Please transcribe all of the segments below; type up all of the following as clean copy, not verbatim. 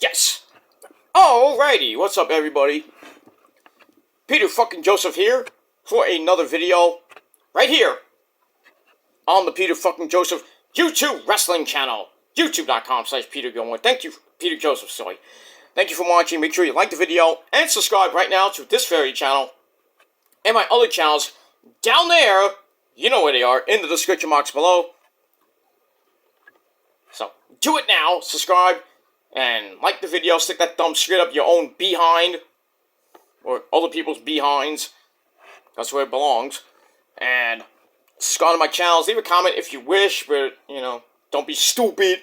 Yes! Alrighty, what's up everybody? Peter fucking Joseph here for another video right here on the Peter fucking Joseph YouTube wrestling channel. YouTube.com/Peter Gilmore. Thank you, Peter Joseph, sorry. Thank you for watching. Make sure you like the video and subscribe right now to this very channel and my other channels down there. You know where they are, in the description box below. So, do it now. Subscribe and like the video. Stick that thumb straight up your own behind. Or other people's behinds. That's where it belongs. And subscribe to my channels. Leave a comment if you wish, but, you know, don't be stupid.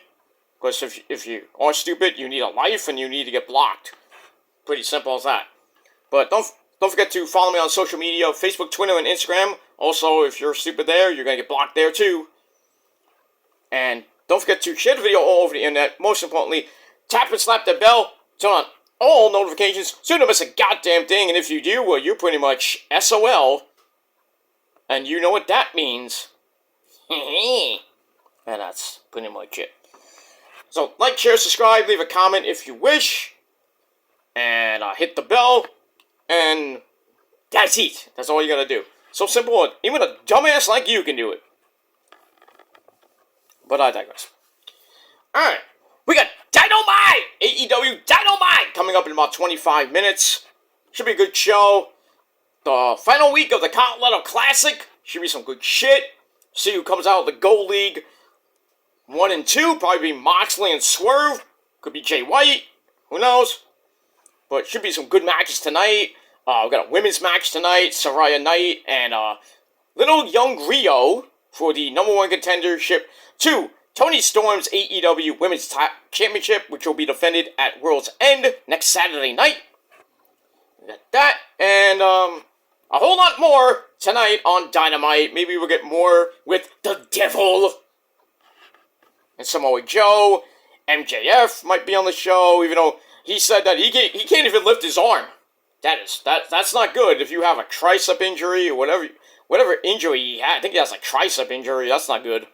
Because if you are stupid, you need a life and you need to get blocked. Pretty simple as that. But don't forget to follow me on social media, Facebook, Twitter, and Instagram. Also, if you're stupid there, you're going to get blocked there too. And don't forget to share the video all over the internet. Most importantly, tap and slap that bell. Turn on all notifications so you don't miss a goddamn thing. And if you do, well, you're pretty much SOL. And you know what that means. And that's pretty much it. So, like, share, subscribe, leave a comment if you wish. And hit the bell. And that's it. That's all you gotta do. So simple. Even a dumbass like you can do it. But I digress. Alright. We got Dynamite! AEW Dynamite! Coming up in about 25 minutes. Should be a good show. The final week of the Continental Classic. Should be some good shit. See who comes out of the Gold League. 1 and 2. Probably be Moxley and Swerve. Could be Jay White. Who knows? But should be some good matches tonight. We got a women's match tonight. Saraya Knight and little young Rio for the #1 contendership to Toni Storm's AEW Women's Championship, which will be defended at World's End next Saturday night. We got that and a whole lot more tonight on Dynamite. Maybe we'll get more with the Devil and Samoa Joe. MJF might be on the show, even though he said that he can't even lift his arm. That's not good. If you have a tricep injury or whatever injury he had, I think he has a tricep injury. That's not good.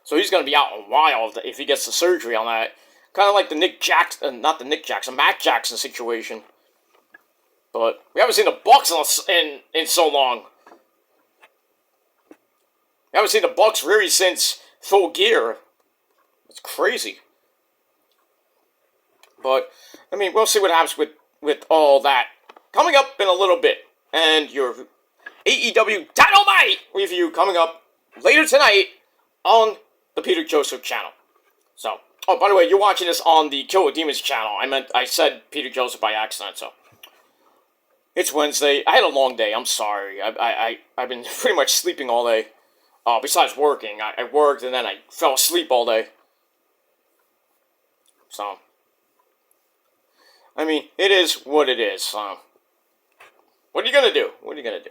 So he's gonna be out a while if he gets the surgery on that. Kind of like the Matt Jackson situation. But we haven't seen the Bucks in so long. We haven't seen the Bucks really since Full Gear. It's crazy. But I mean, we'll see what happens with all that. Coming up in a little bit, and your AEW Dynamite review coming up later tonight on the Peter Joseph channel. So, oh, by the way, you're watching this on the Killer Demons channel. I said Peter Joseph by accident, so. It's Wednesday. I had a long day. I'm sorry. I've been pretty much sleeping all day. Besides working. I worked and then I fell asleep all day. So. I mean, it is what it is. What are you gonna do? What are you gonna do?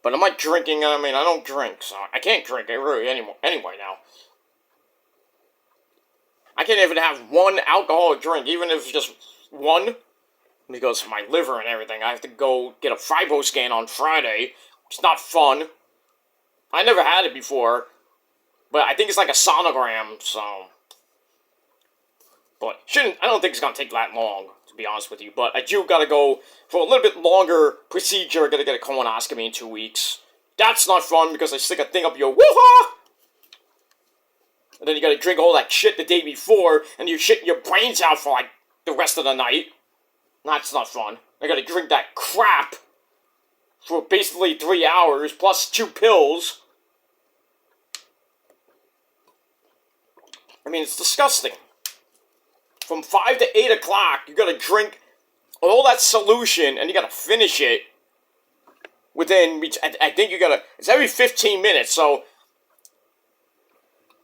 But I'm not drinking. I mean, I don't drink, so I can't drink really anymore. Anyway, now I can't even have one alcoholic drink, even if it's just one, because of my liver and everything. I have to go get a fibro scan on Friday. It's not fun. I never had it before, but I think it's like a sonogram. So, but I don't think it's gonna take that long, to be honest with you. But I do gotta go for a little bit longer procedure. Gotta get a colonoscopy in 2 weeks. That's not fun because they stick a thing up your woo-ha! And then you gotta drink all that shit the day before, and you're shitting your brains out for like the rest of the night. That's not fun. I gotta drink that crap for basically 3 hours, plus 2 pills. I mean, it's disgusting. From 5 to 8 o'clock, you gotta drink all that solution, and you gotta finish it within, I think you gotta, it's every 15 minutes, so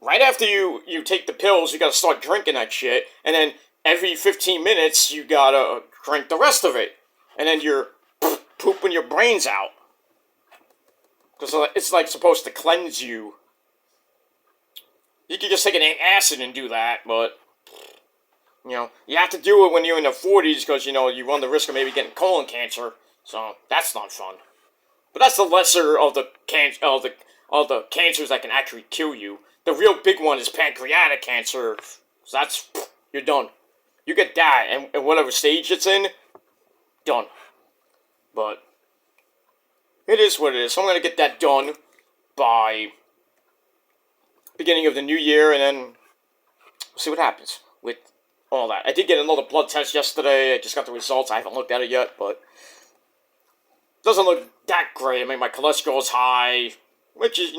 right after you take the pills, you gotta start drinking that shit, and then every 15 minutes, you gotta drink the rest of it, and then you're pooping your brains out, because it's like supposed to cleanse you. You could just take an acid and do that, but you know, you have to do it when you're in the 40s because, you know, you run the risk of maybe getting colon cancer. So, that's not fun. But that's the lesser of the cancers that can actually kill you. The real big one is pancreatic cancer. So you're done. You get that, and whatever stage it's in, done. But it is what it is. So I'm gonna get that done by beginning of the new year, and then we'll see what happens with all that. I did get another blood test yesterday. I just got the results. I haven't looked at it yet, but it doesn't look that great. I mean, my cholesterol's high, which is,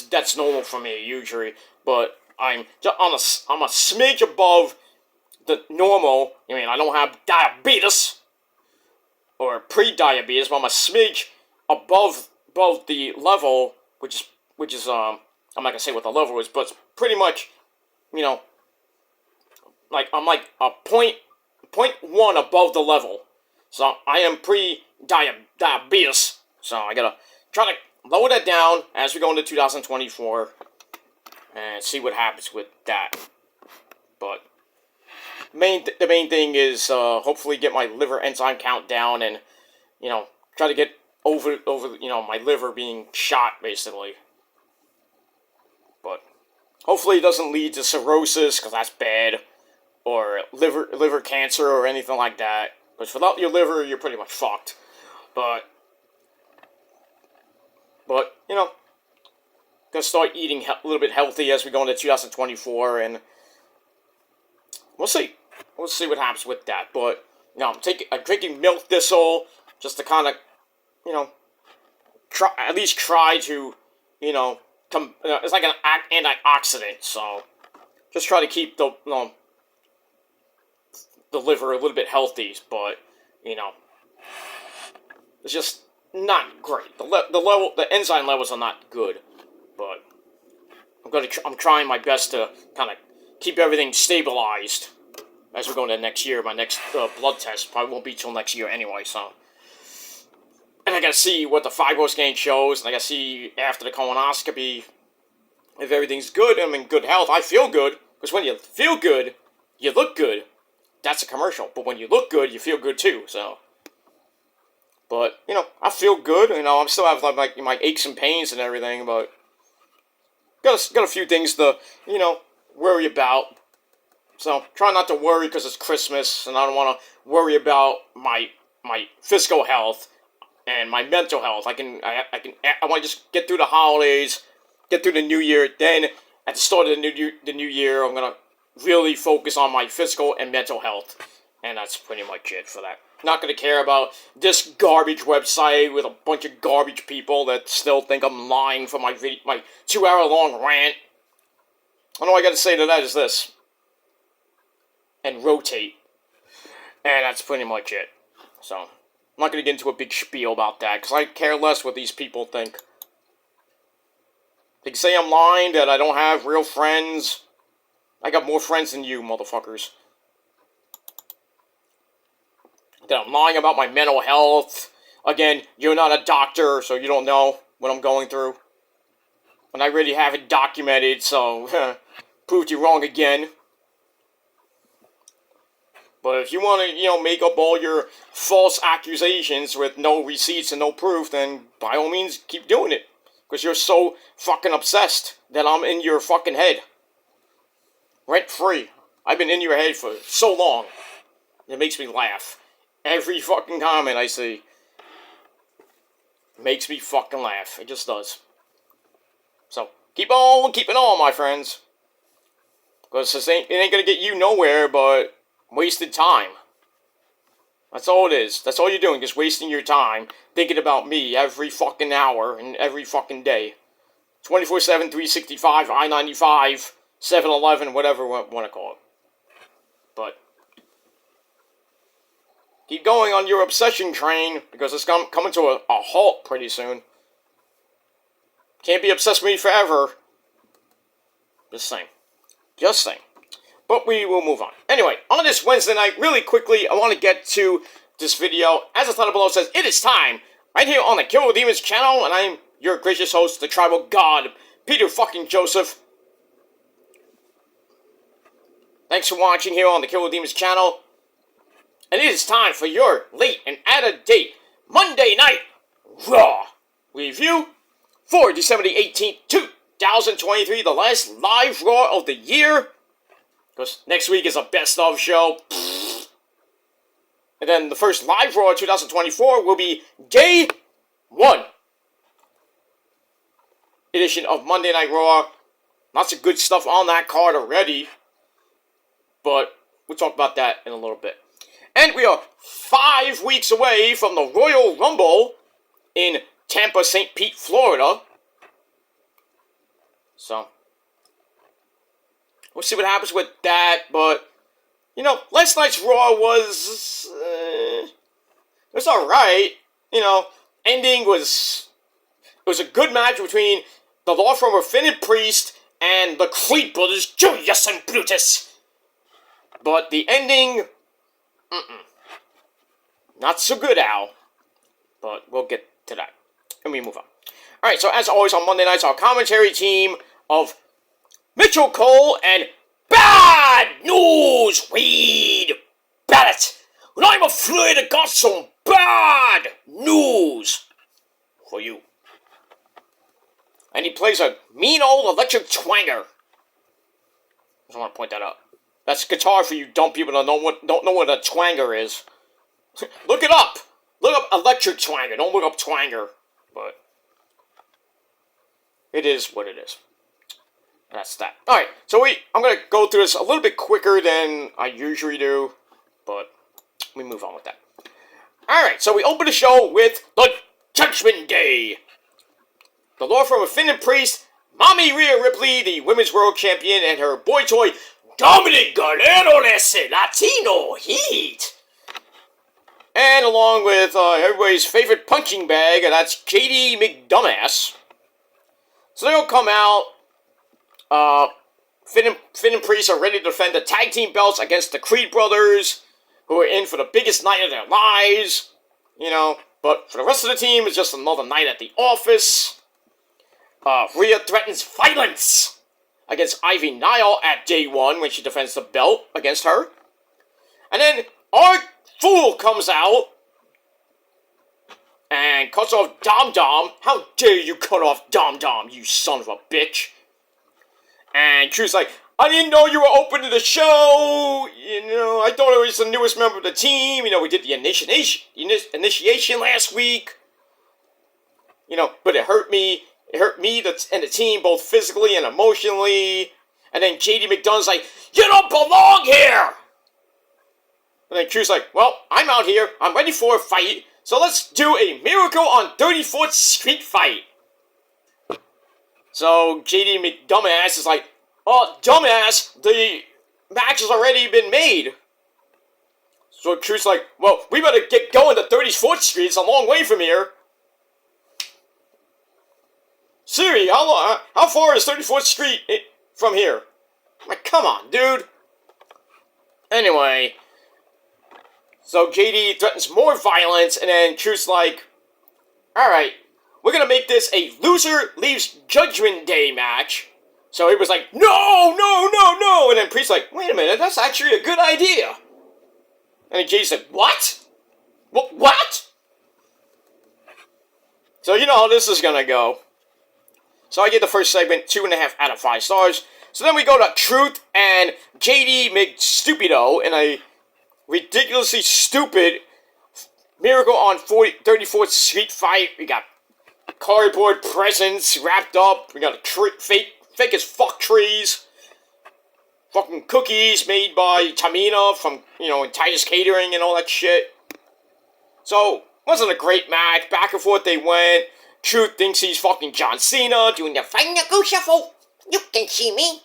that's normal for me usually. But I'm a smidge above the normal. I mean, I don't have diabetes or pre-diabetes, but I'm a smidge above the level, which is I'm not gonna say what the level is, but it's pretty much, like I'm like a point one above the level. So I am pre-diabetes. So I gotta try to lower that down as we go into 2024 and see what happens with that. But the main thing is hopefully get my liver enzyme count down and try to get over my liver being shot basically. But hopefully it doesn't lead to cirrhosis, because that's bad, or liver cancer or anything like that. Because without your liver, you're pretty much fucked. But gonna start eating a little bit healthy as we go into 2024, and we'll see. We'll see what happens with that. But I'm drinking milk thistle just to kind of try to it's like an antioxidant. So just try to keep the liver a little bit healthy, but it's just not great. The enzyme levels are not good, but I'm trying my best to kind of keep everything stabilized as we go into next year. My next blood test probably won't be till next year anyway, so. And I gotta see what the fibro scan shows, and I gotta see after the colonoscopy if everything's good. I'm in good health. I feel good, because when you feel good, you look good. That's a commercial. But when you look good, you feel good too, so. But, I feel good. I still have like my aches and pains and everything, but got a few things to, worry about. So, try not to worry because it's Christmas, and I don't want to worry about my physical health and my mental health. I want to just get through the holidays, get through the new year. Then, at the start of the new year, I'm going to really focus on my physical and mental health. And that's pretty much it for that. Not going to care about this garbage website with a bunch of garbage people that still think I'm lying for my 2-hour-long rant. All I got to say to that is this. And rotate. And that's pretty much it. So, I'm not going to get into a big spiel about that, because I care less what these people think. They can say I'm lying, that I don't have real friends. I got more friends than you, motherfuckers. That I'm lying about my mental health. Again, you're not a doctor, so you don't know what I'm going through. And I really have it documented, so proved you wrong again. But if you want to, make up all your false accusations with no receipts and no proof, then by all means, keep doing it. Because you're so fucking obsessed that I'm in your fucking head. Rent free. I've been in your head for so long. It makes me laugh. Every fucking comment I see makes me fucking laugh. It just does. So, keep on keeping on, my friends. Because it ain't gonna get you nowhere but wasted time. That's all it is. That's all you're doing, just wasting your time thinking about me every fucking hour and every fucking day. 24/7, 365, I-95, 7-Eleven, whatever you want to call it. But keep going on your obsession train, because it's coming to a halt pretty soon. Can't be obsessed with me forever. Just saying. Just saying. But we will move on. Anyway, on this Wednesday night, really quickly, I want to get to this video. As the title below says, it is time, right here on the Kill with Demons channel, and I'm your gracious host, the Tribal God, Peter fucking Joseph. Thanks for watching here on the Kill with Demons channel. And it is time for your late and out-of-date Monday Night Raw review for December the 18th, 2023, the last live Raw of the year. Because next week is a best of show. And then the first live Raw 2024 will be Day 1 edition of Monday Night Raw. Lots of good stuff on that card already. But we'll talk about that in a little bit. And we are 5 weeks away from the Royal Rumble in Tampa, St. Pete, Florida. So, we'll see what happens with that. But, you know, last night's Raw was alright. You know, ending was, it was a good match between the Law Firm of Finn and Priest and the Creed Brothers, Julius and Brutus. But the ending, not so good, Al. But we'll get to that. And we move on. Alright, so as always on Monday nights, our commentary team of Mitchell Cole and Bad News Reed Barrett. And I'm afraid I got some bad news for you. And he plays a mean old electric twanger. I just want to point that out. That's guitar for you dumb people that don't know what a twanger is. Look it up. Look up electric twanger. Don't look up twanger. But it is what it is. That's that. Alright, so I'm going to go through this a little bit quicker than I usually do. But we move on with that. Alright, so we open the show with the Judgment Day. The Law Firm of Finn and Priest, Mommy Rhea Ripley, the Women's World Champion, and her boy toy, Dominic Guerrero Latino Heat. And along with everybody's favorite punching bag, and that's JD McDumbass. So they'll come out. Finn and Priest are ready to defend the tag team belts against the Creed Brothers, who are in for the biggest night of their lives. You know, but for the rest of the team, it's just another night at the office. Rhea threatens violence against Ivy Nile at Day 1 when she defends the belt against her. And then our Fool comes out and cuts off Dom Dom. How dare you cut off Dom Dom, you son of a bitch. And Drew's like, I didn't know you were opening the show. You know, I thought it was the newest member of the team. You know, we did the initiation last week. You know, but it hurt me. It hurt me and the team both physically and emotionally. And then JD McDonagh's like, you don't belong here! And then Q's like, well, I'm out here. I'm ready for a fight. So let's do a Miracle on 34th Street fight. So JD McDumbass is like, oh, dumbass, the match has already been made. So Q's like, well, we better get going to 34th Street. It's a long way from here. Siri, how far is 34th Street from here? Like, come on, dude. Anyway, so JD threatens more violence, and then Truth's like, alright, we're gonna make this a loser leaves Judgment Day match. So he was like, no! And then Priest's like, wait a minute, that's actually a good idea. And then JD's like, what? What? So you know how this is gonna go. So I give the first segment 2.5 out of 5 stars. So then we go to Truth and JD McStupido in a ridiculously stupid Miracle on 34th Street fight. We got cardboard presents wrapped up. We got a fake as fuck trees. Fucking cookies made by Tamina from, Titus Catering and all that shit. So, wasn't a great match. Back and forth they went. Truth thinks he's fucking John Cena, doing the finger go shuffle. You can see me.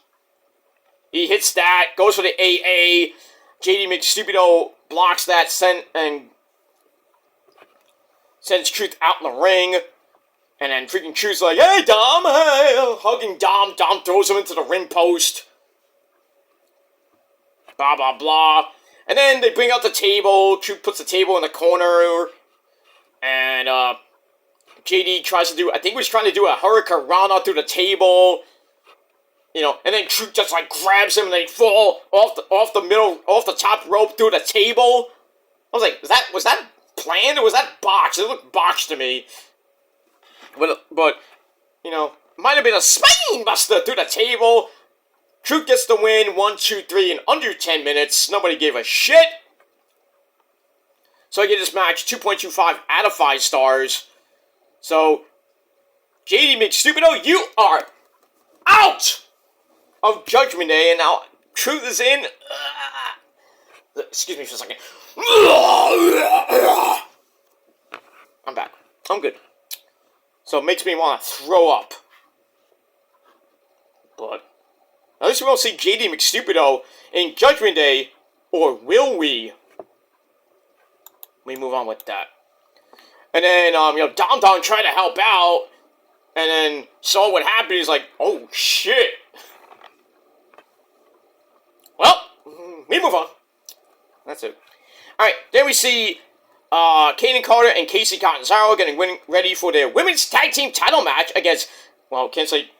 He hits that, goes for the AA. JD McStupido blocks that, sends Truth out in the ring. And then freaking Truth's like, hey Dom, hey, hugging Dom. Dom throws him into the ring post. Blah, blah, blah. And then they bring out the table. Truth puts the table in the corner. And, JD tries to do, I think he was trying to do a Hurricane Rana through the table, and then Truth just grabs him and they fall off the top rope through the table. I was like, was that planned or was that botched? It looked botched to me. But might have been a spine buster through the table. Truth gets the win, 1, 2, 3 in under 10 minutes. Nobody gave a shit. So I give this match 2.25 out of 5 stars. So, JD McStupido, you are out of Judgment Day, and now Truth is in. Excuse me for a second. I'm back. I'm good. So it makes me want to throw up. But at least we won't see JD McStupido in Judgment Day, or will we? We move on with that. And then, Dom Dom tried to help out, and then saw what happened. He's like, oh shit. Well, we move on. That's it. Alright, then we see Kaden Carter and Casey Catanzaro getting ready for their women's tag team title match against, I'll say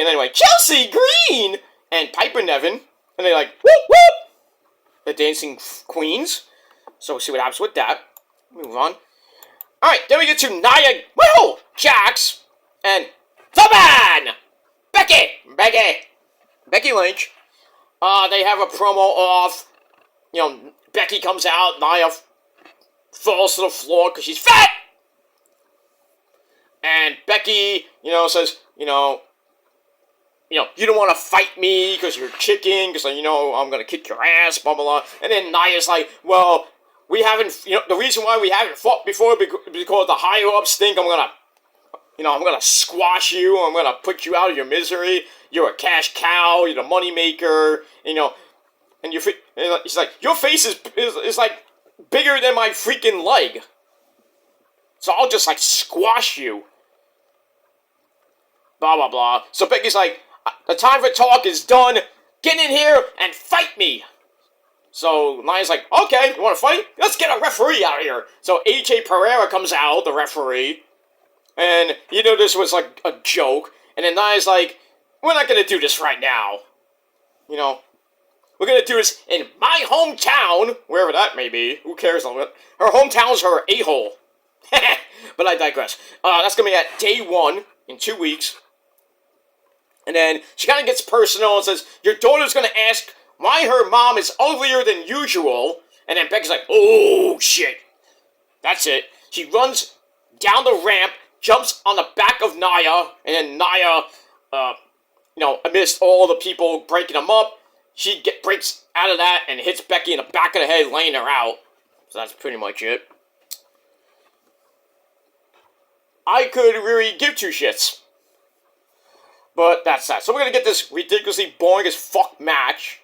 it anyway, Chelsea Green and Piper Niven. And they're like, whoop whoop! The Dancing Queens. So we'll see what happens with that. Move on. Alright, then we get to Nia Jax and the man! Becky Lynch. They have a promo off. Becky comes out, Nia falls to the floor because she's fat! And Becky, says, you don't want to fight me because you're chicken, because, I'm going to kick your ass, blah, blah, blah. And then Nia's like, well, we haven't, the reason why we haven't fought before because the higher-ups think I'm going to squash you, I'm going to put you out of your misery, you're a cash cow, you're the moneymaker, and he's like, your face is like, bigger than my freaking leg. So I'll just, squash you. Blah, blah, blah. So Becky's like, the time for talk is done, get in here and fight me. So Nia's like, okay, you want to fight? Let's get a referee out of here. So AJ Pereira comes out, the referee. And this was like a joke. And then Nia's like, we're not going to do this right now. We're going to do this in my hometown, wherever that may be. Who cares? Her hometown's her a-hole. But I digress. That's going to be at day 1 in 2 weeks. And then she kind of gets personal and says, your daughter's going to ask why her mom is uglier than usual. And then Becky's like, oh, shit. That's it. She runs down the ramp, jumps on the back of Nia, and then Nia, amidst all the people breaking them up, she breaks out of that and hits Becky in the back of the head, laying her out. So that's pretty much it. I could really give two shits. But that's that. So we're going to get this ridiculously boring as fuck match.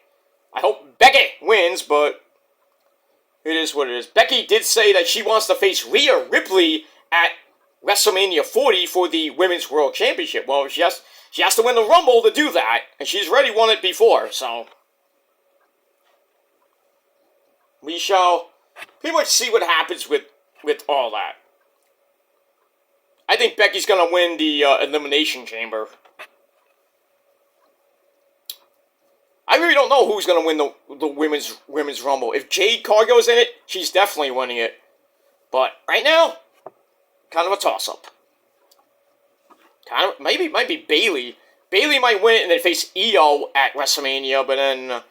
I hope Becky wins, but it is what it is. Becky did say that she wants to face Rhea Ripley at WrestleMania 40 for the Women's World Championship. Well, she has to win the Rumble to do that, and she's already won it before, so we shall pretty much see what happens with all that. I think Becky's going to win the Elimination Chamber. I really don't know who's going to win the women's Rumble. If Jade Cargill's in it, she's definitely winning it. But right now, kind of a toss-up. Maybe it might be Bayley. Bayley might win it and then face Io at WrestleMania, but then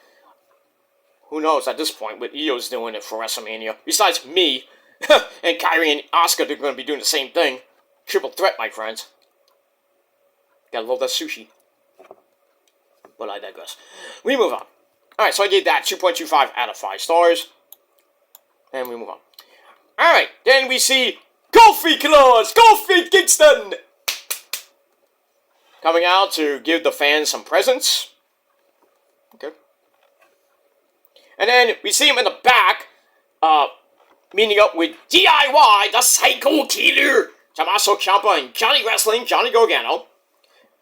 who knows at this point what Io's doing it for WrestleMania. Besides me, and Kyrie and Asuka, they're going to be doing the same thing. Triple threat, my friends. Gotta love that sushi. But I digress. We move on. Alright, so I gave that 2.25 out of 5 stars. And we move on. Alright, then we see Kofi Kingston coming out to give the fans some presents. Okay. And then we see him in the back, meeting up with DIY, the Psycho Killer, Tommaso Ciampa and Johnny Wrestling, Johnny Gargano.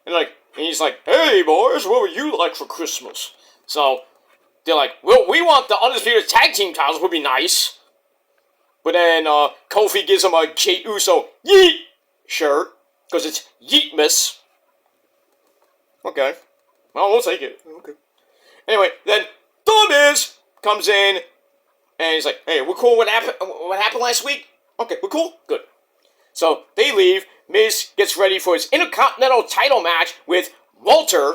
And he's like, hey boys, what would you like for Christmas? So they're like, well, we want the Undisputed Tag Team titles, would be nice. But then Kofi gives him a Jey Uso Yeet shirt, because it's Yeetmas. Okay. Well, we'll take it. Okay. Anyway, then The Miz comes in, and he's like, hey, we're cool what happened last week? Okay, we're cool? Good. So they leave. Miz gets ready for his Intercontinental title match with Walter.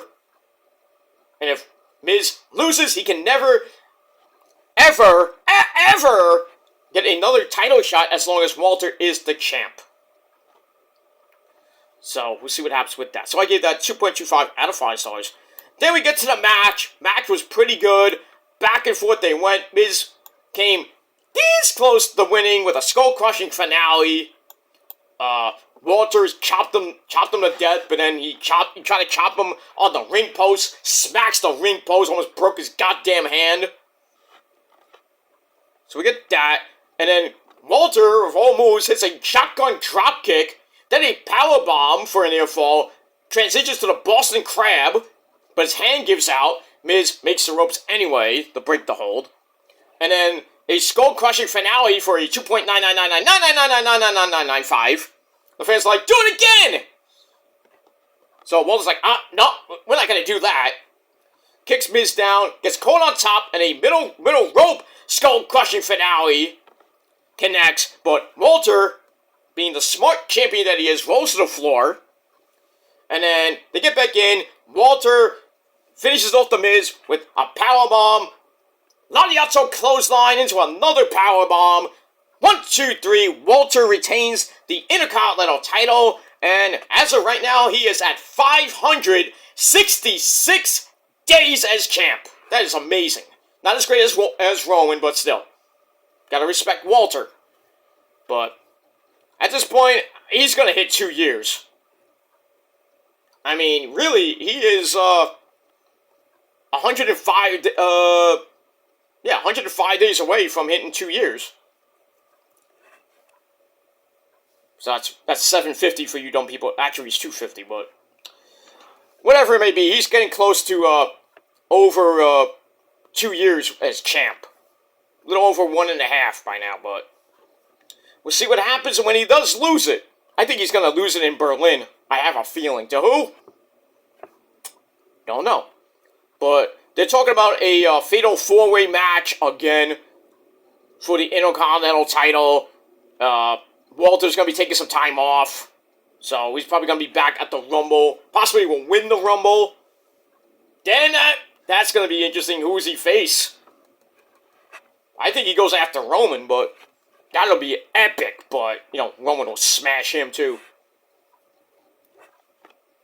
And if Miz loses, he can never, ever get another title shot as long as Walter is the champ. So, we'll see what happens with that. So, I gave that 2.25 out of 5 stars. Then we get to the match. Match was pretty good. Back and forth they went. Miz came this close to winning with a skull-crushing finale. Walters chopped him to death, but then he tried to chop him on the ring post, smacks the ring post, almost broke his goddamn hand. So we get that, and then Walter, of all moves, hits a shotgun dropkick, then a powerbomb for a near fall, transitions to the Boston Crab, but his hand gives out. Miz makes the ropes anyway to break the hold, and then a skull-crushing finale for a 2.99999999995. The fans are like, do it again! So Walter's like, no, we're not gonna do that. Kicks Miz down, gets caught on top, and a middle rope skull-crushing finale connects, but Walter, being the smart champion that he is, rolls to the floor, and then they get back in. Walter finishes off the Miz with a powerbomb, Lariato clothesline into another powerbomb. 1, 2, 3. Walter retains the Intercontinental title, and as of right now, he is at 566 days as champ. That is amazing. Not as great as Roman, but still. Gotta respect Walter. But at this point, he's gonna hit 2 years. I mean, really, he is 105 days away from hitting 2 years. So that's 750 for you dumb people. Actually, it's 250, but whatever it may be, he's getting close to over 2 years as champ. A little over 1.5 by now, but we'll see what happens when he does lose it. I think he's going to lose it in Berlin. I have a feeling. To who? Don't know. But they're talking about a fatal 4-way match again for the Intercontinental title. Walter's going to be taking some time off. So he's probably going to be back at the Rumble. Possibly will win the Rumble. Then that's going to be interesting. Who does he face? I think he goes after Roman, but that'll be epic. But, Roman will smash him too.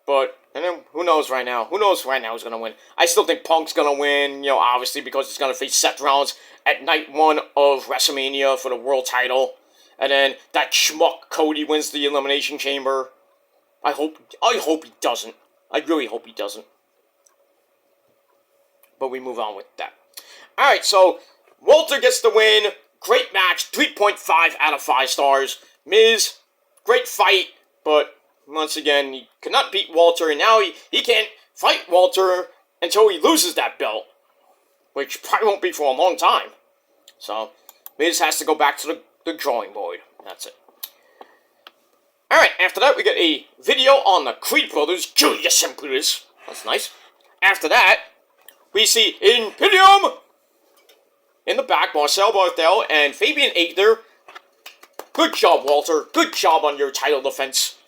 But, and then, who knows right now? Who knows right now who's going to win? I still think Punk's going to win, obviously because he's going to face Seth Rollins at night 1 of WrestleMania for the world title. And then that schmuck Cody wins the Elimination Chamber. I hope he doesn't. I really hope he doesn't. But we move on with that. Alright, so Walter gets the win. Great match. 3.5 out of 5 stars. Miz, great fight. But once again, he could not beat Walter. And now he can't fight Walter until he loses that belt. Which probably won't be for a long time. So Miz has to go back to the drawing board. That's it. Alright, after that, we get a video on the Creed brothers, Julius and Brutus. That's nice. After that, we see Imperium in the back, Marcel Barthel and Fabian Aichner. Good job, Walter. Good job on your title defense.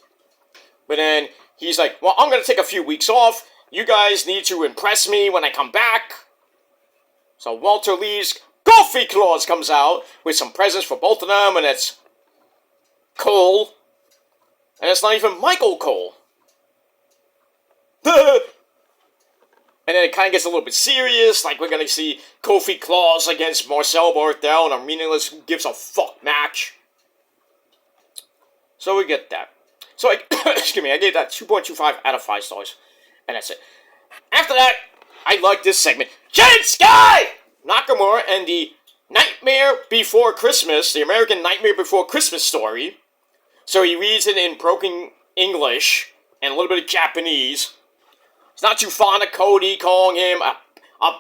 But then he's like, well, I'm going to take a few weeks off. You guys need to impress me when I come back. So Walter leaves. Coffee Claus comes out with some presents for both of them, and it's Cole. And it's not even Michael Cole. And then it kind of gets a little bit serious, like we're going to see Kofi Claus against Marcel Barthel in a meaningless who gives a fuck match. So we get that. So, excuse me, I gave that 2.25 out of 5 stars. And that's it. After that, I like this segment. Jade Sky! Nakamura and the Nightmare Before Christmas, the American Nightmare Before Christmas story. So he reads it in broken English and a little bit of Japanese. He's not too fond of Cody, calling him a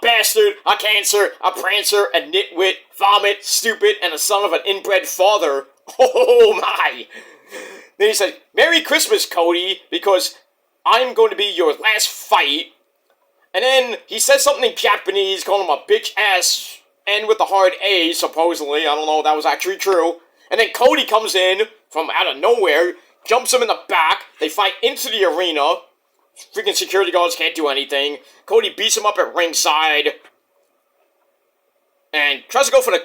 bastard, a cancer, a prancer, a nitwit, vomit, stupid, and a son of an inbred father. Oh my! Then he said, Merry Christmas, Cody, because I'm going to be your last fight. And then he says something in Japanese, calling him a bitch-ass, and with the hard A, supposedly. I don't know if that was actually true. And then Cody comes in from out of nowhere, jumps him in the back. They fight into the arena. freaking security guards can't do anything. Cody beats him up at ringside. And tries to go for the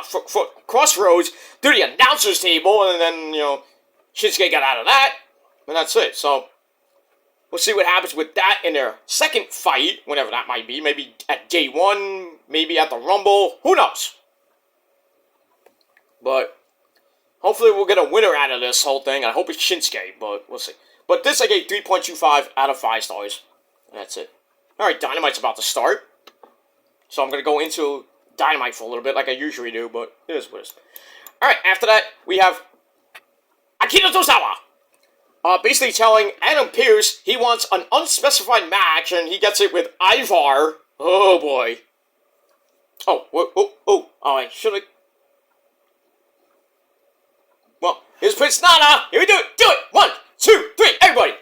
for Crossroads through the announcer's table. And then, Shinsuke got out of that. And that's it. So, we'll see what happens with that in their second fight. Whenever that might be. Maybe at day 1. Maybe at the Rumble. Who knows? But hopefully we'll get a winner out of this whole thing. I hope it's Shinsuke, but we'll see. But this I gave 3.25 out of 5 stars. And that's it. Alright, Dynamite's about to start. So I'm going to go into Dynamite for a little bit like I usually do, but it is what it is. Alright, after that, we have Akira Tozawa. Basically telling Adam Pearce he wants an unspecified match, and he gets it with Ivar. Oh boy. I should have... Well, here's Prince Nana. Here we do it. Do it. 1, 2, 3. Everybody.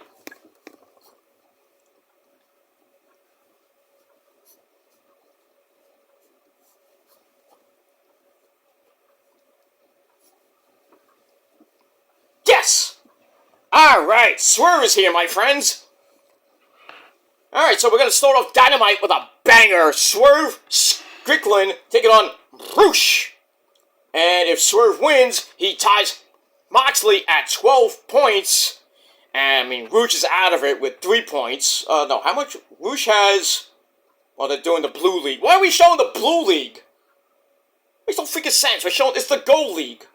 Yes. All right. Swerve is here, my friends. All right. So we're gonna start off Dynamite with a banger. Swerve Strickland taking on Roosh. And if Swerve wins, he ties Moxley at 12 points. And, Roosh is out of it with 3 points. No, how much? Roosh has... Well, they're doing the Blue League. Why are we showing the Blue League? Makes no freaking sense. We're showing... It's the Gold League.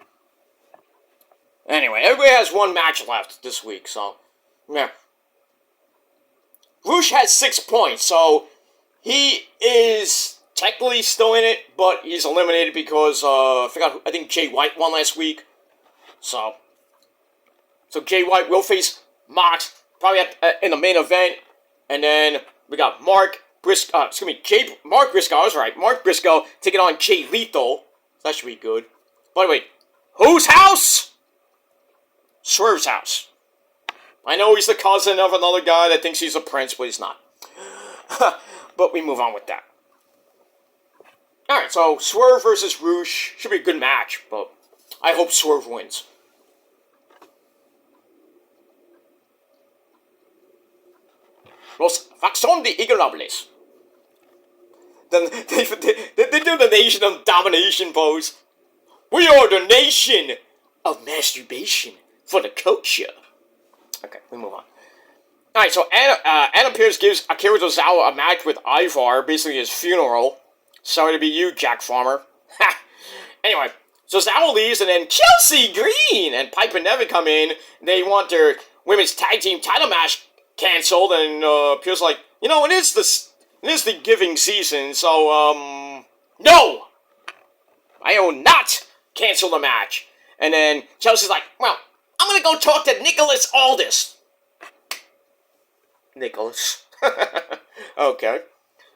Anyway, everybody has 1 match left this week, so... Yeah. Roosh has 6 points, so... He is... technically still in it, but he's eliminated because, I think Jay White won last week. So Jay White will face Mox, probably in the main event. And then we got Mark Briscoe, Mark Briscoe, I was right. Mark Briscoe taking on Jay Lethal. That should be good. By the way, whose house? Swerve's house. I know he's the cousin of another guy that thinks he's a prince, but he's not. But we move on with that. Alright, so Swerve versus Roosh should be a good match, but I hope Swerve wins. Los Facción de Ignorables. Then they do the Nation of Domination pose. We are the nation of masturbation for the culture. Okay, we move on. Alright, so Adam Pearce gives Akira Tozawa a match with Ivar, basically his funeral. Sorry to be you, Jack Farmer. Ha! Anyway, Tozawa leaves, and then Chelsea Green and Piper Nevin come in. They want their women's tag team title match canceled, and Pearce like, it is the giving season, so no, I will not cancel the match. And then Chelsea's like, well, I'm gonna go talk to Nicholas Aldis. Nicholas. Okay.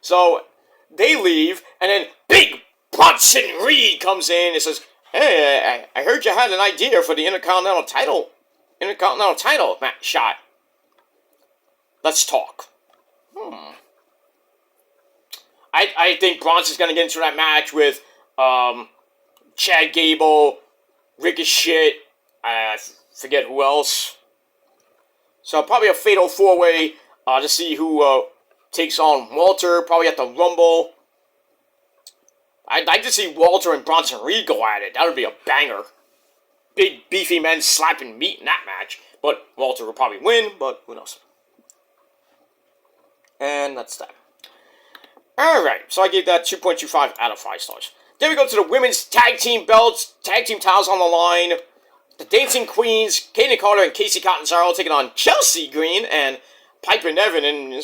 So they leave, and then Big Bronson Reed comes in and says, hey, I heard you had an idea for the Intercontinental title match shot. Let's talk. I think Bronson's going to get into that match with Chad Gable, Ricochet, I forget who else. So probably a fatal 4-way to see who takes on Walter, probably at the Rumble. I'd like to see Walter and Bronson Reed go at it. That would be a banger. Big, beefy men slapping meat in that match. But Walter will probably win, but who knows. And that's that. Alright, so I gave that 2.25 out of 5 stars. Then we go to the women's tag team belts, tag team titles on the line. The Dancing Queens, Kaden Carter and Casey Catanzaro taking on Chelsea Green and Piper Nevin. And,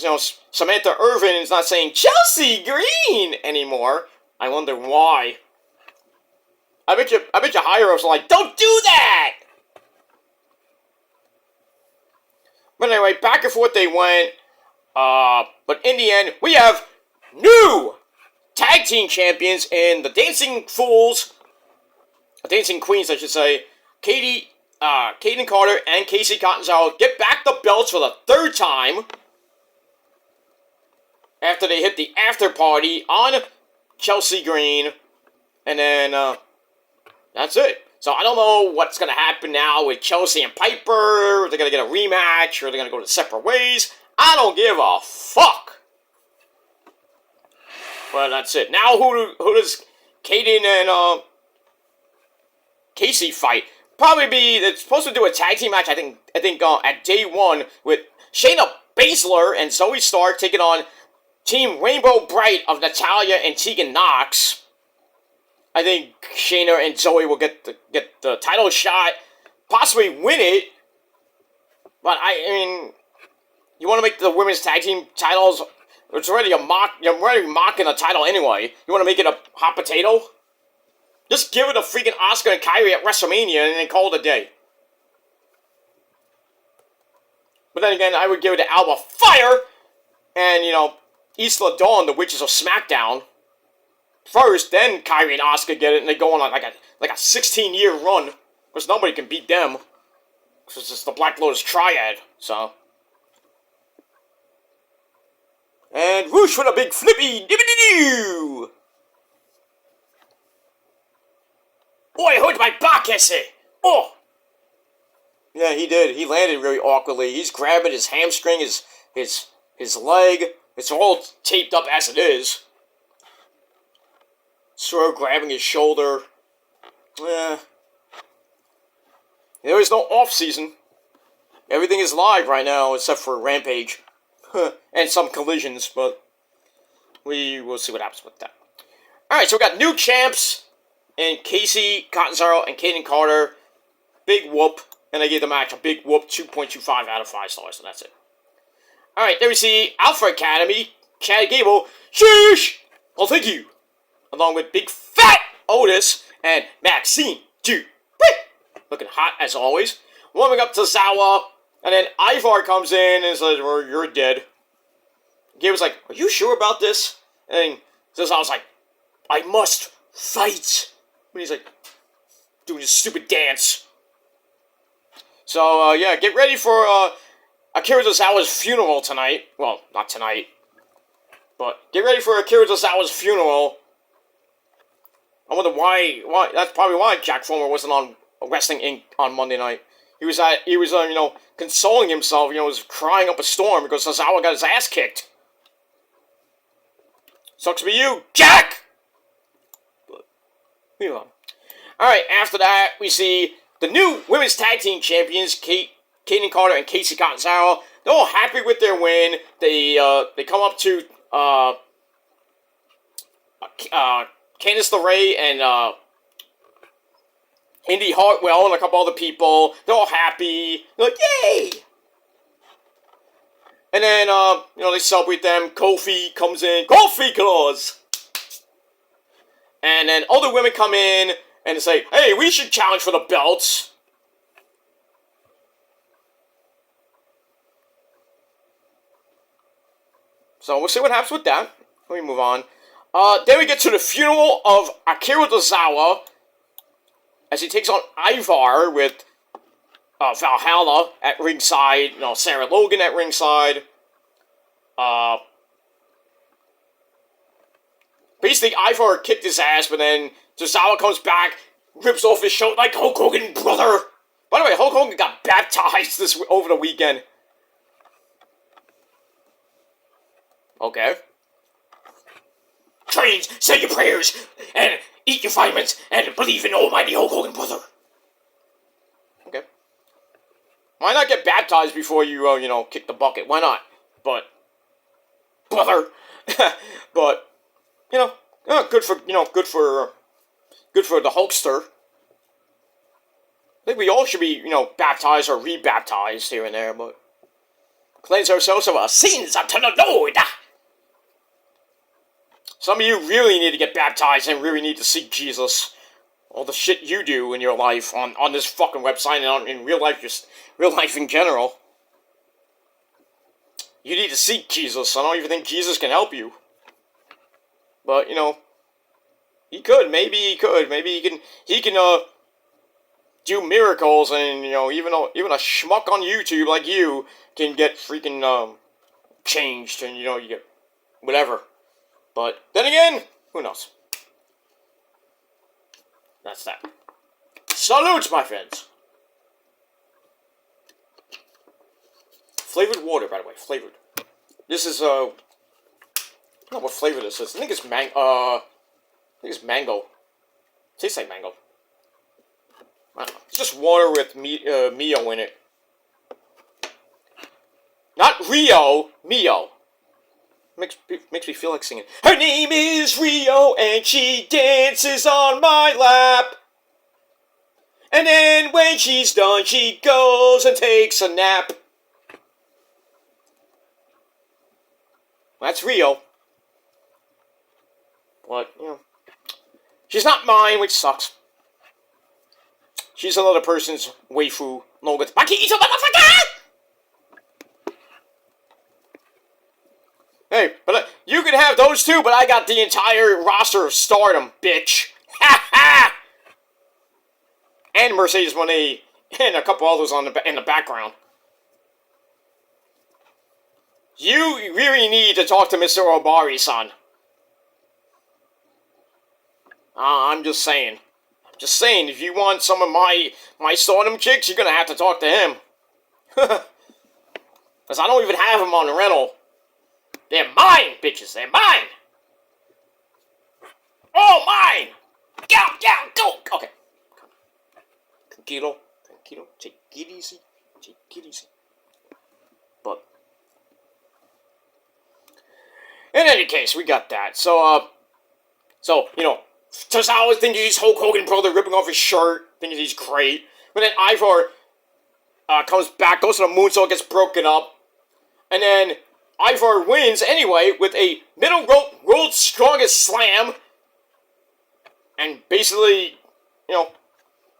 Samantha Irvin is not saying Chelsea Green anymore. I wonder why. I bet you higher ups are like, don't do that! But anyway, back and forth they went. But in the end, we have new tag team champions in the Dancing Queens, I should say. Kaden Carter and Casey Catanzaro get back the belts for the 3rd time after they hit the after party on Chelsea Green, and then that's it. So I don't know what's going to happen now with Chelsea and Piper. Are they going to get a rematch, or are they going to go to separate ways? I don't give a fuck. Well, that's it. Now who does Kaden and Casey fight? Probably be, it's supposed to do a tag team match, I think at day one with Shayna Baszler and Zoe Stark taking on Team Rainbow Bright of Natalya and Tegan Nox. I think Shayna and Zoe will get the title shot, possibly win it. But I mean, you want to make the women's tag team titles? It's already a mock. You're already mocking the title anyway. You want to make it a hot potato? Just give it a freaking Asuka and Kyrie at WrestleMania and then call it a day. But then again, I would give it to Alba Fire and, Isla Dawn, the Witches of SmackDown. First, then Kyrie and Asuka get it, and they go on like a 16-year run, because nobody can beat them. Because it's the Black Lotus Triad, so. And whoosh with a big flippy dibbity-doo! Oh, I hurt my back, Essie! Oh! Yeah, he did. He landed very awkwardly. He's grabbing his hamstring, his leg. It's all taped up as it is. Sort of grabbing his shoulder. There is no off-season. Everything is live right now, except for Rampage. And some collisions, but we will see what happens with that. Alright, so we got new champs. And Casey Catanzaro and Kaden Carter. Big whoop. And I gave the match a big whoop, 2.25 out of 5 stars, so that's it. Alright, then we see Alpha Academy, Chad Gable, sheesh! Well, thank you. Along with Big Fat Otis and Maxine Dupree. Looking hot as always. Warming up to Zawa. And then Ivar comes in and says, well, you're dead. Gable's like, are you sure about this? And Zawa's like, I must fight. And he's like, doing his stupid dance. So, yeah, get ready for Akira Tozawa's funeral tonight. Well, not tonight. But get ready for Akira Tozawa's funeral. I wonder why, that's probably why Jack Foreman wasn't on Wrestling Inc. on Monday night. He was, consoling himself, was crying up a storm because Tozawa got his ass kicked. Sucks to be you, Jack! But, move on. Alright, after that, we see the new Women's Tag Team Champions, Kaden Carter and Casey Catanzaro. They're all happy with their win. They come up to, Candice LeRae and, Indy Hartwell and a couple other people. They're all happy. They're like, yay! And then, they celebrate them. Kofi comes in. Kofi Claus! And then other women come in and say, hey, we should challenge for the belts. So we'll see what happens with that. Let me move on. Then we get to the funeral of Akira Tozawa as he takes on Ivar with Valhalla at ringside, Sarah Logan at ringside. Basically, Ivar kicked his ass, but then Tozawa comes back, rips off his shirt like Hulk Hogan, brother. By the way, Hulk Hogan got baptized over the weekend. Okay. Trains, say your prayers, and eat your vitamins, and believe in almighty Hulk Hogan, brother. Okay. Why not get baptized before you, kick the bucket? Why not? But, brother. But, good for the Hulkster. I think we all should be, baptized or rebaptized here and there, but cleanse ourselves of our sins unto the Lord. Some of you really need to get baptized and really need to seek Jesus. All the shit you do in your life on this fucking website and in real life, just real life in general. You need to seek Jesus. I don't even think Jesus can help you. But, he could. Maybe he could. Maybe he can do miracles and, even a schmuck on YouTube like you can get freaking, changed and, you get whatever. But then again, who knows? That's that. Salute, my friends. Flavored water, by the way. Flavored. This is, I don't know what flavor this is. I think it's mango. Tastes like mango. I don't know. It's just water with Mio in it. Not Rio, Mio. Makes me feel like singing. Her name is Rio, and she dances on my lap. And then when she's done, she goes and takes a nap. That's Rio. But, you know, she's not mine, which sucks. She's another person's waifu. No good. Makiito, motherfucker! Hey, but you can have those too, but I got the entire roster of Stardom, bitch. Ha ha! And Mercedes Moné, and a couple others in the background. You really need to talk to Mr. Obari-san. I'm just saying. Just saying, if you want some of my Stardom chicks, you're gonna have to talk to him. Because I don't even have him on the rental. They're mine, bitches. They're mine. All mine. Go. Okay. Tranquilo. Take it easy. But in any case, we got that. So you know, Tozawa thinking he's Hulk Hogan brother, ripping off his shirt, thinking he's great. But then Ivar comes back, goes to the moonsault, gets broken up, and then Ivar wins anyway with a middle rope world's strongest slam, and basically, you know,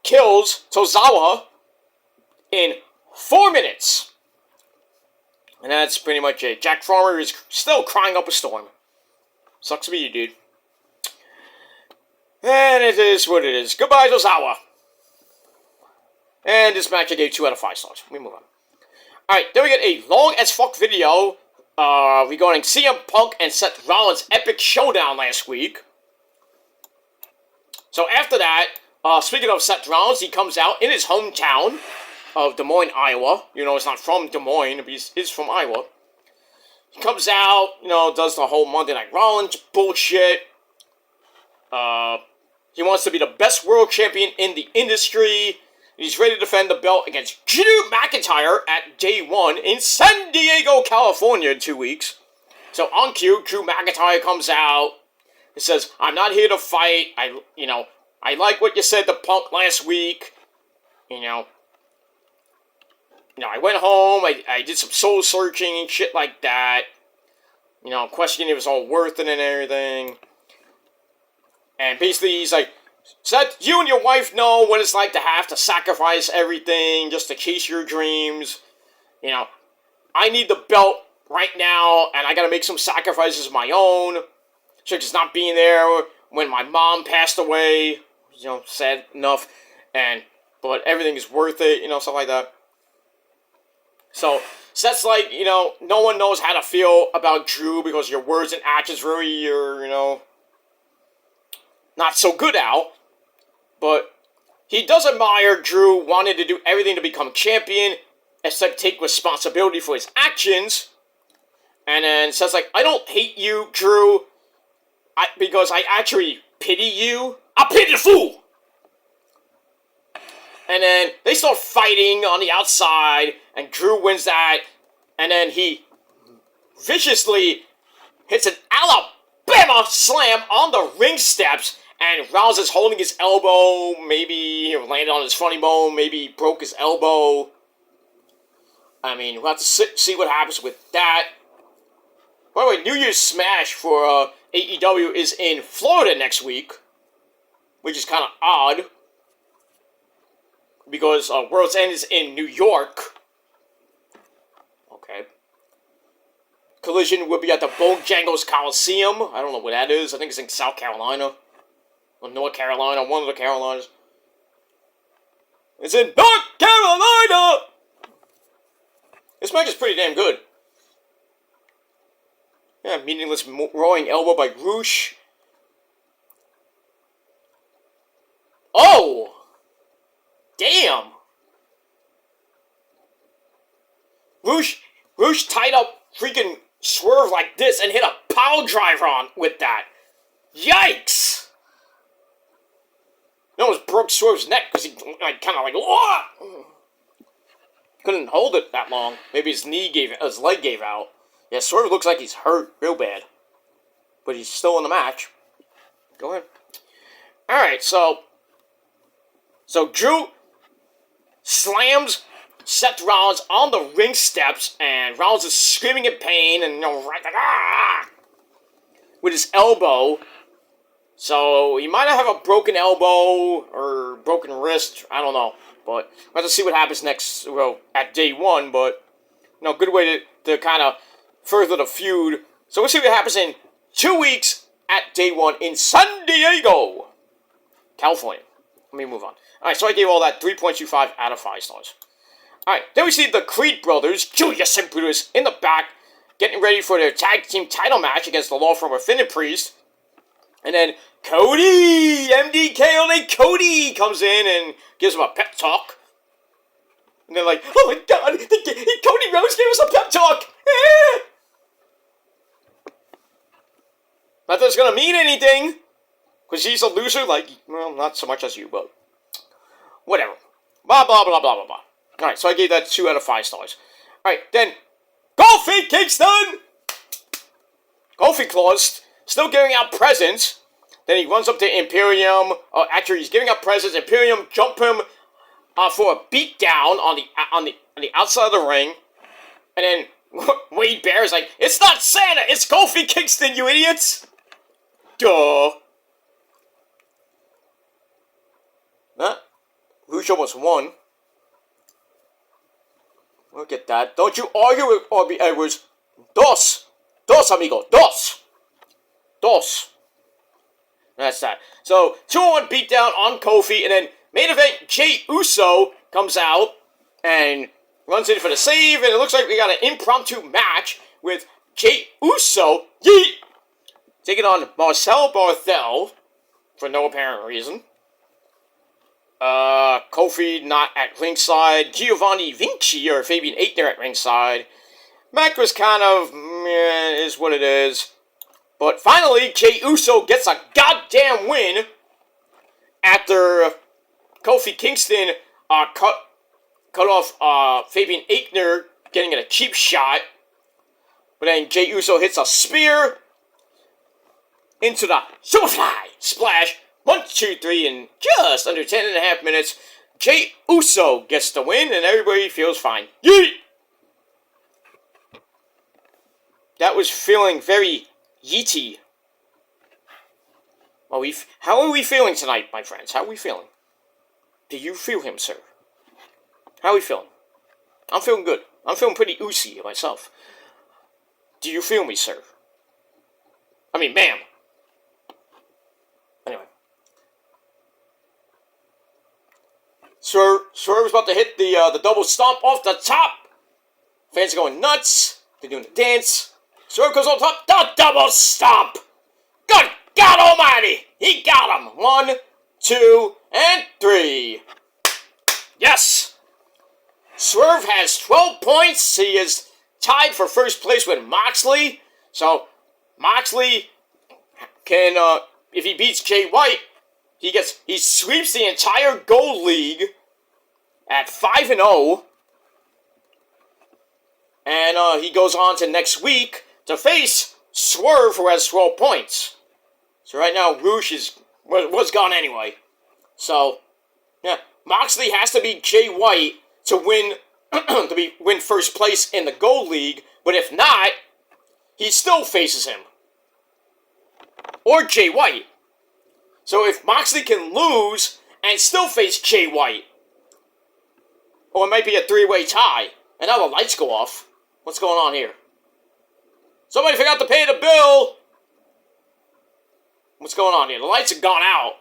kills Tozawa in 4 minutes. And that's pretty much it. Jack Farmer is still crying up a storm. Sucks to be you, dude. And it is what it is. Goodbye, Tozawa. And this match I gave 2 out of 5 stars. We move on. Alright, then we get a long as fuck video regarding CM Punk and Seth Rollins' epic showdown last week. So after that, speaking of Seth Rollins, he comes out in his hometown of Des Moines, Iowa. You know, it's not from Des Moines, but he's from Iowa. He comes out, you know, does the whole Monday Night Rollins bullshit. He wants to be the best world champion in the industry. He's ready to defend the belt against Drew McIntyre at Day 1 in San Diego, California in 2 weeks. So on cue, Drew McIntyre comes out. He says, I'm not here to fight. I like what you said to Punk last week. I went home. I did some soul searching and shit like that. Questioning if it was all worth it and everything. And basically he's like, Seth, you and your wife know what it's like to have to sacrifice everything just to chase your dreams. I need the belt right now, and I gotta make some sacrifices of my own. Such as not being there when my mom passed away. Sad enough. But everything is worth it, stuff like that. So, Seth's like, no one knows how to feel about Drew because your words and actions really are, not so good out. But he does admire Drew wanting to do everything to become champion, except take responsibility for his actions. And then says like, I don't hate you, Drew, because I actually pity you. I pity the fool! And then they start fighting on the outside, and Drew wins that, and then he viciously hits an Alabama slam on the ring steps, and Rollins is holding his elbow. Maybe he landed on his funny bone. Maybe he broke his elbow. We'll have to see what happens with that. By the way, New Year's Smash for AEW is in Florida next week, which is kind of odd, because World's End is in New York. Okay. Collision will be at the Bojangles Coliseum. I don't know what that is. I think it's in South Carolina. Or North Carolina, one of the Carolinas. It's in North Carolina! This match is pretty damn good. Yeah, meaningless roaring elbow by Roosh. Oh! Damn! Roosh tied up freaking Swerve like this and hit a pile driver on with that. Yikes! It almost broke Swerve's neck because he kind of like, whoa! Couldn't hold it that long. Maybe his leg gave out. Yeah, Swerve looks like he's hurt real bad. But he's still in the match. Go ahead. Alright, so Drew slams Seth Rollins on the ring steps, and Rollins is screaming in pain, and right like, ah! With his elbow. So he might have a broken elbow or broken wrist. I don't know. But we'll have to see what happens next, at day one. But, good way to kind of further the feud. So we'll see what happens in 2 weeks at day one in San Diego, California. Let me move on. Alright, so I gave all that 3.25 out of 5 stars. Alright, then we see the Creed brothers, Julius and Brutus, in the back, getting ready for their tag team title match against the law firm of Finn and Priest. And then Cody, MDK, Cody comes in and gives him a pep talk. And they're like, oh my god, Cody Rhodes gave us a pep talk! Not that it's gonna mean anything, because he's a loser, not so much as you, but whatever. Blah, blah, blah, blah, blah, blah. Alright, so I gave that 2 out of 5 stars. Alright, then, Kofi Kingston! Kofi Claus, still giving out presents. Then he runs up to Imperium. Actually, he's giving out presents. Imperium jump him for a beatdown on the outside of the ring. And then Wade Bear is like, it's not Santa, it's Kofi Kingston, you idiots! Duh. Huh? Lucha almost won. Look at that. Don't you argue with R.B. Edwards. Dos, amigo. Dos. That's that. So, 2-1 beatdown on Kofi, and then main event, Jey Uso comes out and runs in for the save, and it looks like we got an impromptu match with Jey Uso, taking on Marcel Barthel for no apparent reason. Kofi not at ringside. Giovanni Vinci or Fabian Aichner at ringside. Mac was kind of, is what it is. But finally, Jey Uso gets a goddamn win after Kofi Kingston cut off Fabian Aichner getting a cheap shot. But then Jey Uso hits a spear into the Superfly Splash. 1, 2, 3 in just under 10.5 minutes. Jey Uso gets the win, and everybody feels fine. Yeet! That was feeling very yeety. How are we feeling tonight, my friends? How are we feeling? Do you feel him, sir? How are we feeling? I'm feeling good. I'm feeling pretty oozy myself. Do you feel me, sir? I mean, ma'am. Anyway. Swerve's about to hit the double stomp off the top. Fans are going nuts. They're doing the dance. Swerve goes on top. The double stomp. Good God Almighty. He got him. 1, 2, and 3. Yes. Swerve has 12 points. He is tied for first place with Moxley. So Moxley can, if he beats Jay White, he sweeps the entire Gold League at 5-0. And he goes on to next week to face Swerve, who has 12 points. So right now, Roosh was gone anyway. So, yeah, Moxley has to beat Jay White to win win first place in the Gold League. But if not, he still faces him. Or Jay White. So if Moxley can lose and still face Jay White, or it might be a 3-way tie, and now the lights go off. What's going on here? Somebody forgot to pay the bill! What's going on here? The lights have gone out.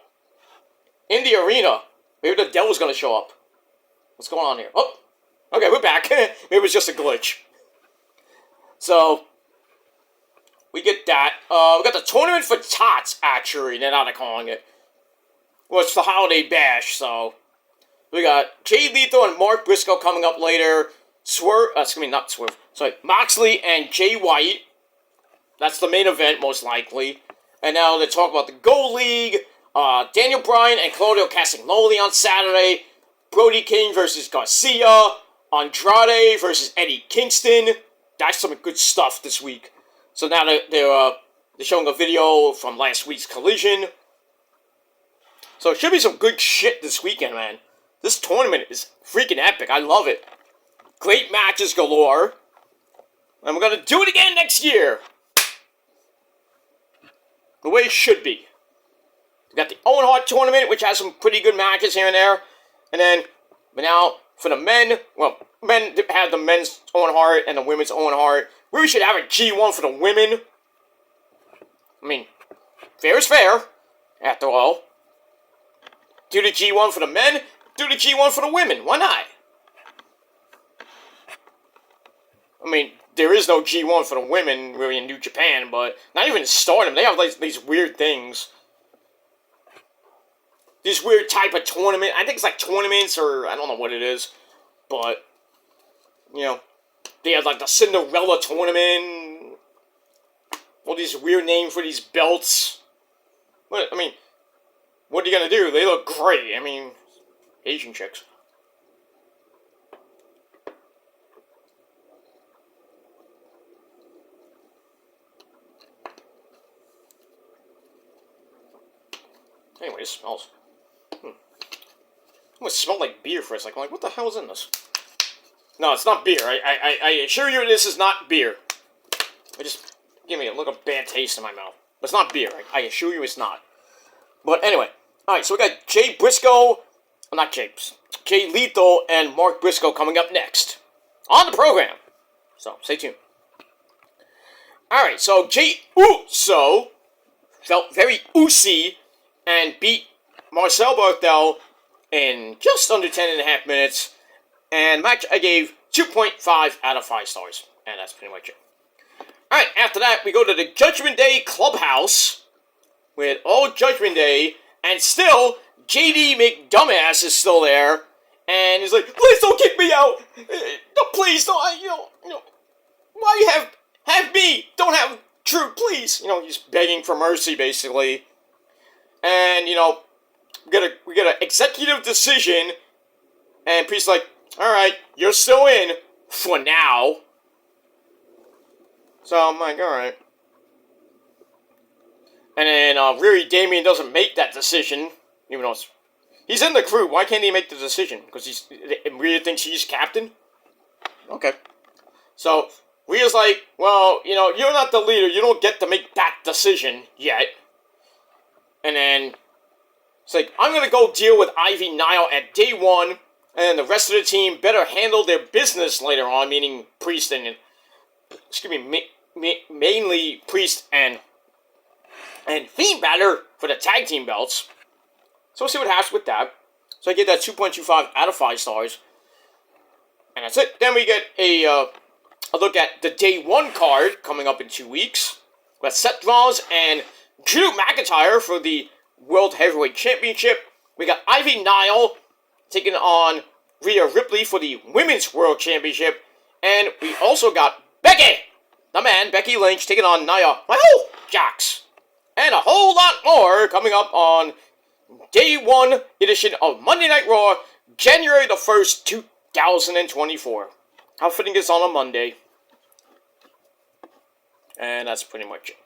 In the arena. Maybe the devil's gonna show up. What's going on here? Oh! Okay, we're back. Maybe it was just a glitch. So, we get that. We got the Tournament for Tots, actually. They're not calling it. Well, it's the Holiday Bash, so. We got Jay Lethal and Mark Briscoe coming up later. Not Swerve. Sorry, Moxley and Jay White That's the main event, most likely. And now they talk about the Gold League, Daniel Bryan and Claudio Castagnoli on Saturday, Brody King versus Garcia, Andrade versus Eddie Kingston. That's some good stuff this week. So now they're showing a video from last week's Collision. So it should be some good shit this weekend, man. This tournament is freaking epic. I love it. Great matches galore. And we're going to do it again next year. The way it should be. We got the Owen Hart tournament, which has some pretty good matches here and there. And then, but now, for the men, well, men have the men's Owen Hart and the women's Owen Hart. We should have a G1 for the women. I mean, fair is fair, after all. Do the G1 for the men, do the G1 for the women. Why not? I mean, there is no G1 for the women really in New Japan, but not even in Stardom. They have like these weird things. This weird type of tournament. I think it's like tournaments or I don't know what it is. But, you know, they have like the Cinderella tournament. All these weird names for these belts. But, I mean, what are you going to do? They look great. I mean, Asian chicks. Anyway, it smells. It smelled like beer for a second. I'm like, what the hell is in this? No, it's not beer. I assure you this is not beer. It just gave me a little bad taste in my mouth. But it's not beer. I assure you it's not. But anyway. Alright, so we got Jay Briscoe. Not Jay Lethal and Mark Briscoe coming up next. On the program. So, stay tuned. Alright, so Jay Uso felt very oozy and beat Marcel Barthel in just under 10.5 minutes. And match I gave 2.5 out of 5 stars. And that's pretty much it. Alright, after that, we go to the Judgment Day Clubhouse with all Judgment Day. And still, JD McDumbass is still there. And he's like, please don't kick me out. No, please don't. Why you have me? Don't have Drew, please. He's begging for mercy, basically. And, we get an executive decision, and Priest's like, alright, you're still in, for now. So I'm like, alright. And then, really, Damien doesn't make that decision, even though he's in the crew. Why can't he make the decision? Because he really thinks he's captain? Okay. So, Rhea's like, well, you're not the leader, you don't get to make that decision yet. And then, it's like, I'm going to go deal with Ivy Nile at day 1, and the rest of the team better handle their business later on, meaning Priest and, mainly Priest and Fiend Balor for the tag team belts. So we'll see what happens with that. So I give that 2.25 out of 5 stars. And that's it. Then we get a look at the day 1 card coming up in 2 weeks. We got Seth Rollins and Drew McIntyre for the World Heavyweight Championship. We got Ivy Nile taking on Rhea Ripley for the Women's World Championship. And we also got Becky Lynch, taking on Nia Jax. And a whole lot more coming up on day 1 edition of Monday Night Raw, January the 1st, 2024. How fitting is on a Monday. And that's pretty much it.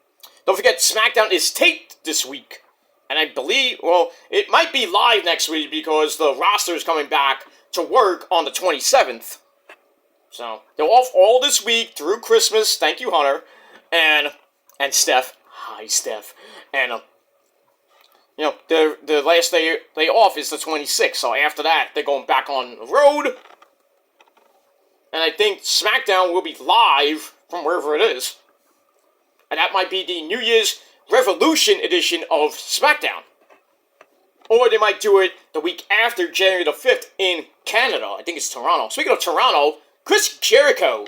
Don't forget, SmackDown is taped this week. And I believe, well, it might be live next week because the roster is coming back to work on the 27th. So, they're off all this week through Christmas. Thank you, Hunter. And Steph. Hi, Steph. And, the last day off is the 26th. So after that, they're going back on the road. And I think SmackDown will be live from wherever it is. And that might be the New Year's Revolution edition of SmackDown. Or they might do it the week after January the 5th in Canada. I think it's Toronto. Speaking of Toronto, Chris Jericho.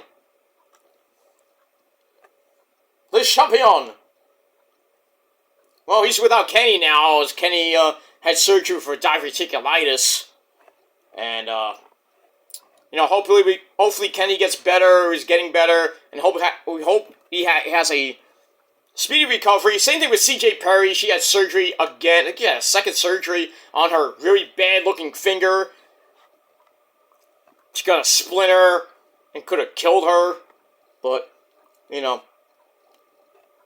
Le Champion. Well, he's without Kenny now, as Kenny had surgery for diverticulitis. And, hopefully Kenny gets better, is getting better, and we hope he has a speedy recovery. Same thing with CJ Perry. She had surgery again. Again, a second surgery on her really bad-looking finger. She got a splinter and could have killed her. But, you know,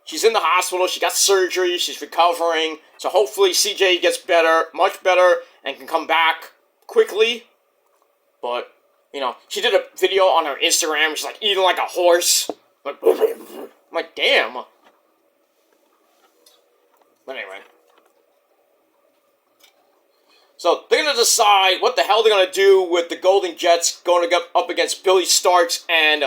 she's in the hospital. She got surgery. She's recovering. So hopefully CJ gets better, much better, and can come back quickly. But, you know, she did a video on her Instagram. She's like eating like a horse. Like, I'm like, damn. But anyway. So they're going to decide what the hell they're going to do with the Golden Jets going up against Billy Starks and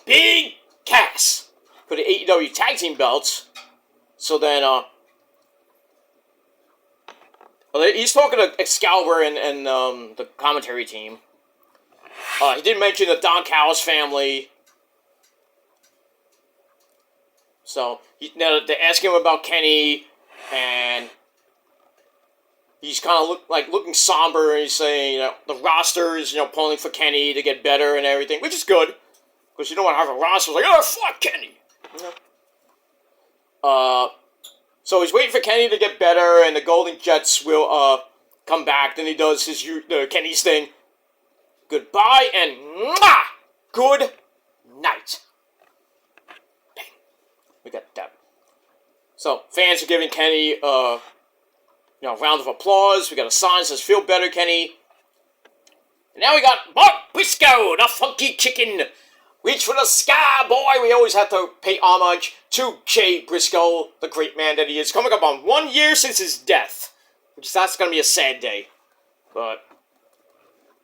Big Cass for the AEW Tag Team belts. So then, he's talking to Excalibur and the commentary team. He did mention the Don Callis family. So, now they're asking him about Kenny, and he's kind of looking somber, and he's saying, you know, the roster is, you know, pulling for Kenny to get better and everything, which is good, because you don't want to have a roster like, oh, fuck Kenny! You know? So he's waiting for Kenny to get better, and the Golden Jets will, come back. Then he does his, Kenny's thing. Goodbye, and mwah! Good night. Bang. We got that. So, fans are giving Kenny, round of applause. We got a sign that says, feel better, Kenny. And now we got Mark Briscoe, the funky chicken. Reach for the sky, boy. We always have to pay homage to Jay Briscoe, the great man that he is. Coming up on 1 year since his death. Which that's going to be a sad day. But,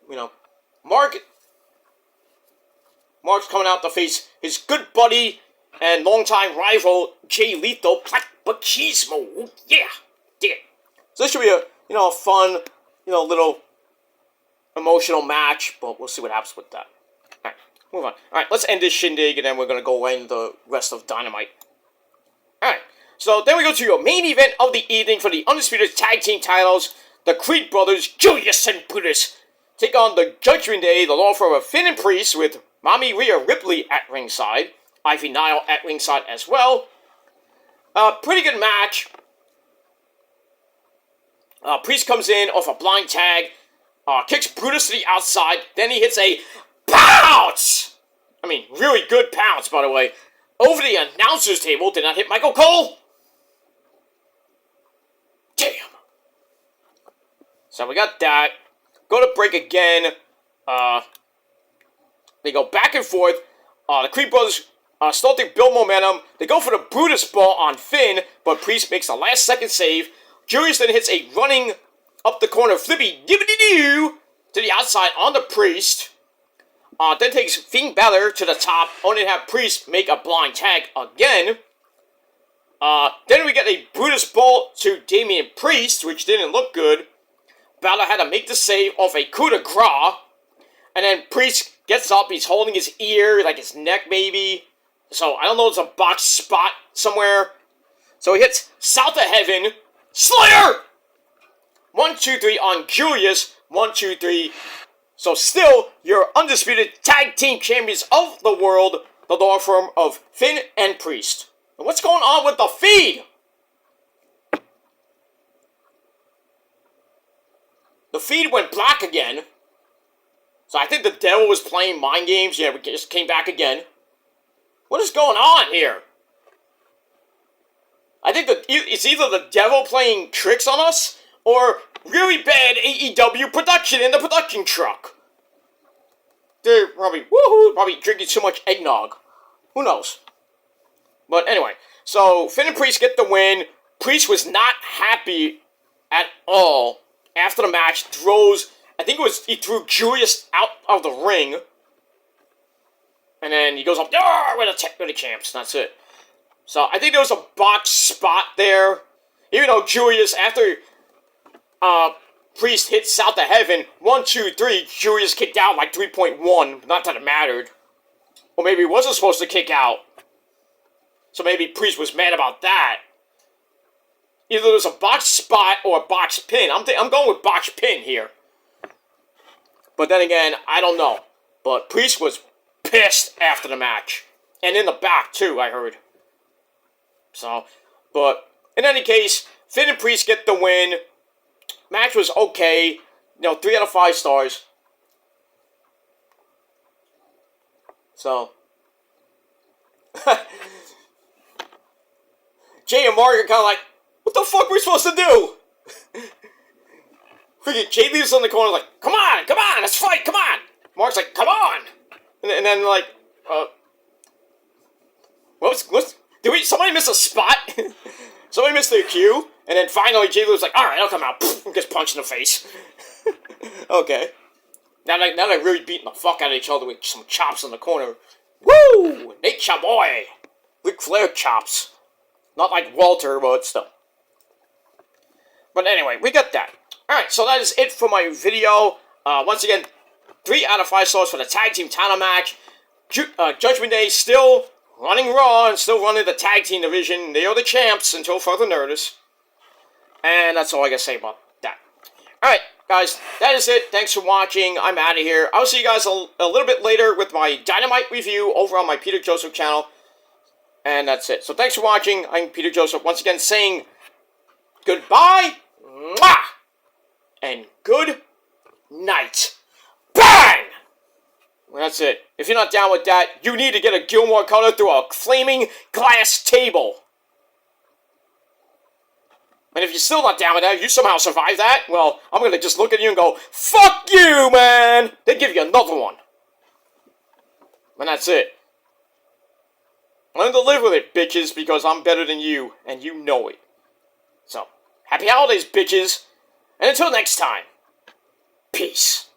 you know, Mark's coming out to face his good buddy and longtime rival, Jay Lethal, Black Machismo. Yeah, dig it. So this should be a fun, little emotional match, but we'll see what happens with that. Alright, move on. Alright, let's end this shindig, and then we're going to go away into the rest of Dynamite. Alright, so then we go to your main event of the evening for the Undisputed Tag Team titles. The Creed brothers, Julius and Brutus, take on the Judgment Day, the law firm of Finn and Priest, with Mommy Rhea Ripley at ringside. Ivy Nile at ringside as well. Pretty good match. Priest comes in off a blind tag, kicks Brutus to the outside, then he hits a pounce! I mean, really good pounce, by the way. Over the announcer's table, did not hit Michael Cole. Damn. So we got that. Go to break again. They go back and forth. The Creed brothers still think build momentum. They go for the Brutus ball on Finn, but Priest makes a last-second save. Julius then hits a running up the corner flippy dibbity-doo to the outside on the Priest. Then takes Finn Balor to the top, only to have Priest make a blind tag again. Then we get a Brutus ball to Damian Priest, which didn't look good. Balor had to make the save off a coup de grace. And then Priest gets up, he's holding his ear, like his neck maybe. So I don't know, it's a box spot somewhere. So he hits South of Heaven. Slayer! 1, 2, 3 on Julius. 1, 2, 3. So still, your undisputed tag team champions of the world, the law firm of Finn and Priest. And what's going on with the feed? The feed went black again. So I think the devil was playing mind games. Yeah, we just came back again. What is going on here? I think that it's either the devil playing tricks on us, or really bad AEW production in the production truck. They're probably drinking too much eggnog. Who knows? But anyway, so Finn and Priest get the win. Priest was not happy at all after the match. He threw Julius out of the ring. And then he goes up, we're the champs. That's it. So I think there was a box spot there. Even though Julius, after Priest hit South of Heaven, 1, 2, 3, Julius kicked out like 3.1. Not that it mattered. Or maybe he wasn't supposed to kick out. So maybe Priest was mad about that. Either there's a box spot or a box pin. I'm going with box pin here. But then again, I don't know. But Priest was pissed after the match. And in the back, too, I heard. So, but in any case, Finn and Priest get the win. Match was okay. 3 out of 5 stars. So, Jay and Mark are kind of like, what the fuck are we supposed to do? Freaking Jay leaves on the corner like, come on, let's fight, come on. Mark's like, come on. And then like, somebody miss a spot? Somebody missed their cue? And then finally Jay was like, alright, I'll come out. And gets punched in the face. Okay. Now they're really beating the fuck out of each other with some chops in the corner. Woo! Nature boy! Ric Flair chops. Not like Walter, but still. But anyway, we got that. Alright, so that is it for my video. Once again, 3 out of 5 stars for the tag team title match. Judgment Day still running Raw and still running the tag team division. They are the champs until further notice. And that's all I gotta say about that. Alright, guys, that is it. Thanks for watching. I'm out of here. I'll see you guys a little bit later with my Dynamite review over on my Peter Joseph channel. And that's it. So thanks for watching. I'm Peter Joseph once again saying goodbye. Mwah! And good night. Bang! Well, that's it. If you're not down with that, you need to get a Gilmore cutter through a flaming glass table. And if you're still not down with that, you somehow survived that, well, I'm gonna just look at you and go, fuck you, man! Then give you another one. And that's it. Learn to live with it, bitches, because I'm better than you, and you know it. So, happy holidays, bitches. And until next time, peace.